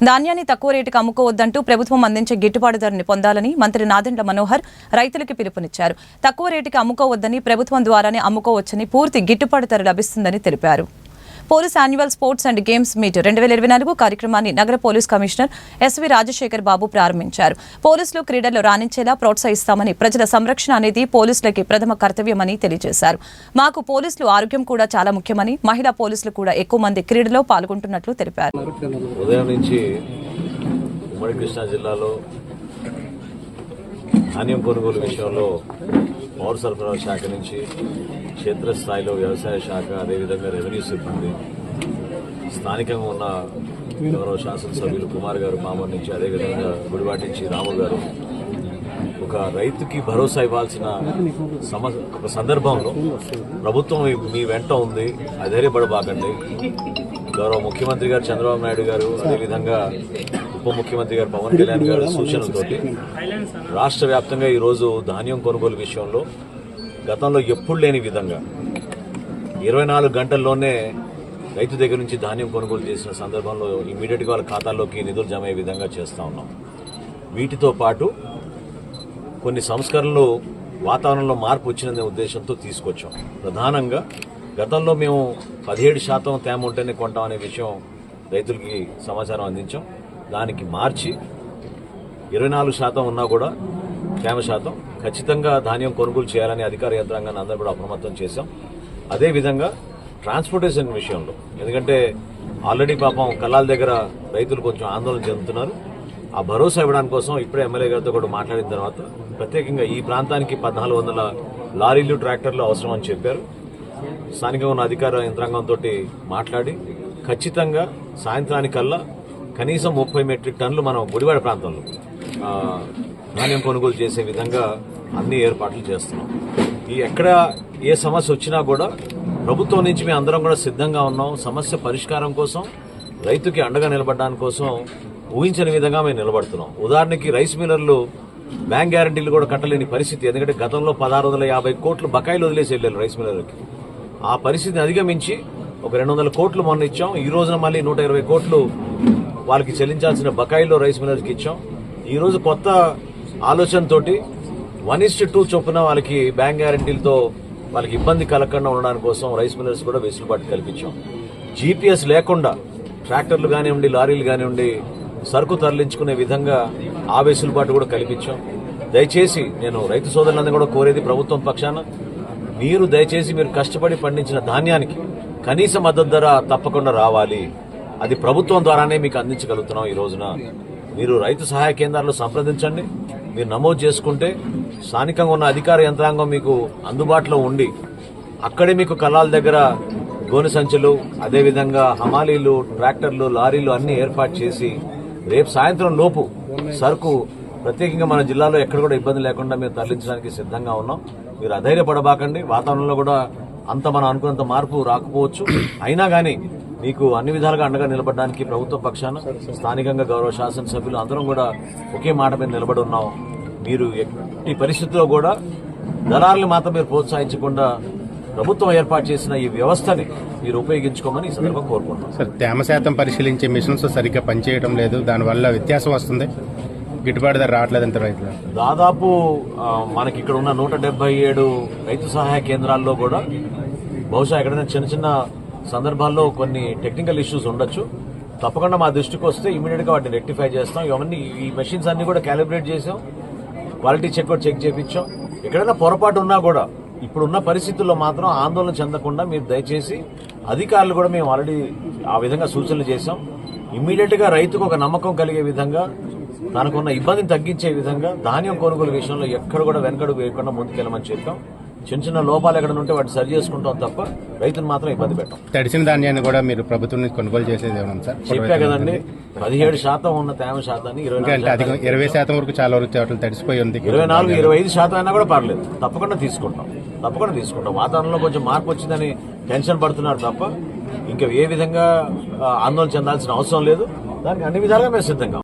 ధాన్యాన్ని తక్కువ రేటుకు అమ్ముకోవద్దంటూ ప్రభుత్వం అందించే గిట్టుబాటు ధరని పొందాలని మంత్రి నాదెండ్ల మనోహర్ రైతులకు పిలుపునిచ్చారు. తక్కువ రేటుకి అమ్ముకోవద్దని, ప్రభుత్వం ద్వారానే అమ్ముకోవచ్చని, పూర్తి గిట్టుబాటు ధర లభిస్తుందని తెలిపారు. Police annual sports and games meet 2024 కార్యక్రమాన్ని నగర పోలీస్ కమిషనర్ ఎస్వి రాజశేఖర్ బాబు ప్రారంభించారు. పోలీసులు క్రీడల్లో రాణించేలా ప్రోత్సహిస్తామని, ప్రజల సంరక్షణ అనేది పోలీసులకి ప్రథమ కర్తవ్యమని తెలియజేశారు. మాకు పోలీసులు ఆరోగ్యం కూడా చాలా ముఖ్యమని, మహిళా పోలీసులు కూడా ఎక్కువ మంది క్రీడలో పాల్గొంటున్నట్లు తెలిపారు. ఉదయం నుంచి ఉమ్మడి కృష్ణా జిల్లాలో ధాన్యం కొనుగోలు విషయంలో పౌర సరఫరాల శాఖ నుంచి క్షేత్రస్థాయిలో వ్యవసాయ శాఖ, అదేవిధంగా రెవెన్యూ సిబ్బంది, స్థానికంగా ఉన్న గౌరవ శాసనసభ్యులు కుమార్ గారు పామర్ నుంచి, అదేవిధంగా గుడివాటి నుంచి రాము గారు ఒక రైతుకి భరోసా ఇవ్వాల్సిన ఒక సందర్భంలో ప్రభుత్వం మీ వెంట ఉంది, అధైర్యపడబాకండి. గౌరవ ముఖ్యమంత్రి గారు చంద్రబాబు నాయుడు గారు, అదేవిధంగా ఉప ముఖ్యమంత్రి గారు పవన్ కళ్యాణ్ గారు సూచనలతోటి రాష్ట్ర వ్యాప్తంగా ఈరోజు ధాన్యం కొనుగోలు విషయంలో గతంలో ఎప్పుడు లేని విధంగా 24 గంటల్లోనే రైతు దగ్గర నుంచి ధాన్యం కొనుగోలు చేసిన సందర్భంలో ఇమీడియట్గా వాళ్ళ ఖాతాల్లోకి నిధులు జమ అయ్యే విధంగా చేస్తూ ఉన్నాం. వీటితో పాటు కొన్ని సంస్కరణలు వాతావరణంలో మార్పు వచ్చిన ఉద్దేశంతో తీసుకొచ్చాం. ప్రధానంగా గతంలో మేము 17% తేమ ఉంటేనే కొంటాం అనే విషయం రైతులకి సమాచారం అందించాం. దానికి మార్చి 24% ఉన్నా కూడా తేమ శాతం ఖచ్చితంగా ధాన్యం కొనుగోలు చేయాలని అధికార యంత్రాంగాన్ని అందరూ కూడా అప్రమత్తం చేశాం. అదేవిధంగా ట్రాన్స్పోర్టేషన్ విషయంలో, ఎందుకంటే ఆల్రెడీ పాపం కల్లాల దగ్గర రైతులు కొంచెం ఆందోళన చెందుతున్నారు. ఆ భరోసా ఇవ్వడానికి కోసం ఇప్పుడే ఎమ్మెల్యే గారితో కూడా మాట్లాడిన తర్వాత ప్రత్యేకంగా ఈ ప్రాంతానికి 1400 లారీలు, ట్రాక్టర్లు అవసరం అని చెప్పారు. స్థానికంగా ఉన్న అధికార యంత్రాంగంతో మాట్లాడి ఖచ్చితంగా సాయంత్రానికల్లా కనీసం 30 మెట్రిక్ టన్నులు మనం గుడివాడ ప్రాంతంలో ధాన్యం కొనుగోలు చేసే విధంగా అన్ని ఏర్పాట్లు చేస్తున్నాం. ఎక్కడ ఏ సమస్య వచ్చినా కూడా ప్రభుత్వం నుంచి మేము అందరం కూడా సిద్ధంగా ఉన్నాం. సమస్య పరిష్కారం కోసం, రైతుకి అండగా నిలబడడానికి కోసం ఊహించని విధంగా మేము నిలబడుతున్నాం. ఉదాహరణకి రైస్ మిల్లర్లు బ్యాంక్ గ్యారంటీలు కూడా కట్టలేని పరిస్థితి. ఎందుకంటే గతంలో 1650 కోట్లు బకాయిలు వదిలేసి వెళ్ళారు రైస్ మిల్లర్లకి. ఆ పరిస్థితిని అధిగమించి ఒక 200 కోట్లు మొన్న ఇచ్చాం. ఈ రోజున మళ్ళీ 120 కోట్లు వాళ్ళకి చెల్లించాల్సిన బకాయిల్లో రైస్ మిల్లర్స్కి ఇచ్చాం. ఈ రోజు కొత్త ఆలోచనతోటి 1:2 చొప్పున వాళ్ళకి బ్యాంక్ గ్యారంటీలతో వాళ్ళకి ఇబ్బంది కలగకుండా ఉండడానికి కోసం రైస్ మిల్లర్స్ కూడా వెసులుబాటు కల్పించాం. జీపీఎస్ లేకుండా ట్రాక్టర్లు కానివ్వండి, లారీలు కానివ్వండి సరుకు తరలించుకునే విధంగా ఆ వెసులుబాటు కూడా కల్పించాం. దయచేసి నేను రైతు సోదరులందరూ కూడా కోరేది ప్రభుత్వం పక్షాన, మీరు దయచేసి మీరు కష్టపడి పండించిన ధాన్యానికి కనీస మద్దతు ధర తప్పకుండా రావాలి. అది ప్రభుత్వం ద్వారానే మీకు అందించగలుగుతున్నాం. ఈ రోజున మీరు రైతు సహాయ కేంద్రాల్లో సంప్రదించండి. మీరు నమోదు చేసుకుంటే స్థానికంగా ఉన్న అధికార యంత్రాంగం మీకు అందుబాటులో ఉండి అక్కడే మీకు కల్లాల దగ్గర గోనె సంచులు, అదేవిధంగా హమాలీలు, ట్రాక్టర్లు, లారీలు అన్ని ఏర్పాటు చేసి రేపు సాయంత్రం లోపు సరుకు ప్రత్యేకంగా మన జిల్లాలో ఎక్కడ కూడా ఇబ్బంది లేకుండా మేము తరలించడానికి సిద్ధంగా ఉన్నాం. మీరు అధైర్యపడబాకండి. వాతావరణంలో కూడా అంత మనం అనుకున్నంత మార్పు రాకపోవచ్చు. అయినా కానీ మీకు అన్ని విధాలుగా అండగా నిలబడడానికి ప్రభుత్వ పక్షాన స్థానికంగా గౌరవ శాసనసభ్యులు అందరం కూడా ఒకే మాట మీద నిలబడి ఉన్నాం. మీరు ఎట్టి పరిస్థితుల్లో కూడా దళారులు మాత్రం మీరు ప్రోత్సహించకుండా ప్రభుత్వం ఏర్పాటు చేసిన ఈ వ్యవస్థని మీరు ఉపయోగించుకోమని ఈ సందర్భంగా కోరుకుంటున్నాం. సార్, తేమ శాతం పరిశీలించే మిషన్స్ సరిగ్గా పనిచేయడం లేదు, దానివల్ల వ్యత్యాసం వస్తుంది, గిట్టుబాటు ధర రావట్లేదంటే రైతులు దాదాపు మనకి ఇక్కడ ఉన్న 177 రైతు సహాయ కేంద్రాల్లో కూడా బహుశా ఎక్కడైనా చిన్న చిన్న సందర్భాల్లో కొన్ని టెక్నికల్ ఇష్యూస్ ఉండొచ్చు. తప్పకుండా మా దృష్టికి వస్తే ఇమీడియట్ గా వాటిని రెక్టిఫై చేస్తాం. ఇవన్నీ ఈ మెషిన్స్ అన్ని కూడా క్యాలిబ్రేట్ చేసాం, క్వాలిటీ చెక్ కూడా చెక్ చేయించాం. ఎక్కడైనా పొరపాటు ఉన్నా కూడా ఇప్పుడున్న పరిస్థితుల్లో మాత్రం ఆందోళన చెందకుండా మీరు దయచేసి, అధికారులు కూడా మేము ఆల్రెడీ ఆ విధంగా సూచనలు చేశాం. ఇమ్మీడియట్ గా రైతుకు ఒక నమ్మకం కలిగే విధంగా, తనకున్న ఇబ్బందిని తగ్గించే విధంగా ధాన్యం కొనుగోలు విషయంలో ఎక్కడ కూడా వెనకడుగు వేయకుండా ముందుకెళ్ళమని చెప్పాం. చిన్న చిన్న లోపాలు ఎక్కడ ఉంటే వాటిని సరి చేసుకుంటాం తప్ప రైతులు మాత్రం ఇబ్బంది పెట్టాం. తడిసిన ధాన్యాన్ని కూడా మీరు ప్రభుత్వం నుంచి కొనుగోలు చేసేది ఏమన్నా సార్? చెప్పా కదండి, 17% ఉన్న తేమ శాతాన్ని 20% వరకు చాలా వరకు చోట్ల తడిసిపోయి ఉంది. 24-25% అయినా కూడా పర్లేదు, తప్పకుండా తీసుకుంటాం. వాతావరణంలో కొంచెం మార్పు వచ్చిందని టెన్షన్ పడుతున్నారు తప్ప ఇంకా ఏ విధంగా ఆందోళన చెందాల్సిన అవసరం లేదు. దానికి అన్ని విధాలుగా మేము సిద్ధంగా